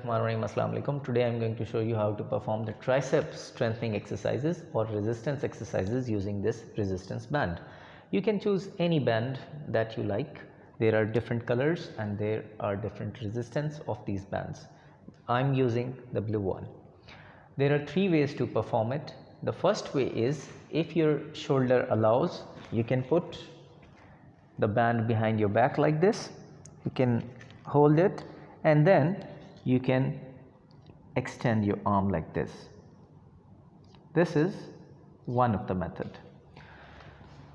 Assalamu alaikum. Today I am going to show you how to perform the tricep strengthening exercises or resistance exercises using this resistance band. You can choose any band that you like. There are different colors and there are different resistance of these bands. I am using the blue one. There are three ways to perform it. The first way is, if your shoulder allows, you can put the band behind your back like this. You can hold it and then you can extend your arm like this. This is one of the method.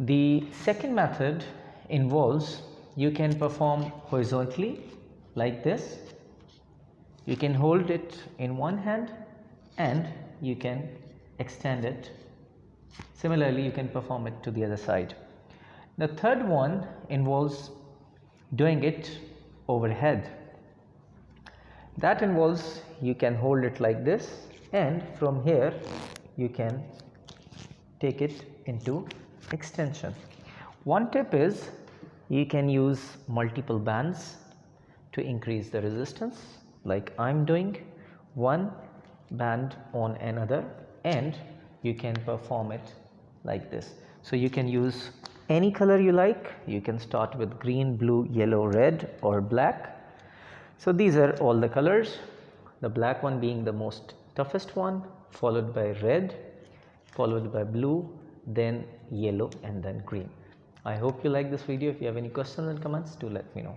The second method involves, you can perform horizontally like this. You can hold it in one hand and you can extend it. Similarly, you can perform it to the other side. The third one involves doing it overhead. That involves, you can hold it like this and from here you can take it into extension. One tip is, you can use multiple bands to increase the resistance, like I'm doing, one band on another, and you can perform it like this. So you can use any color you like. You can start with green, blue, yellow, red or black. So these are all the colors, the black one being the most toughest one, followed by red, followed by blue, then yellow and then green. I hope you like this video. If you have any questions and comments, do let me know.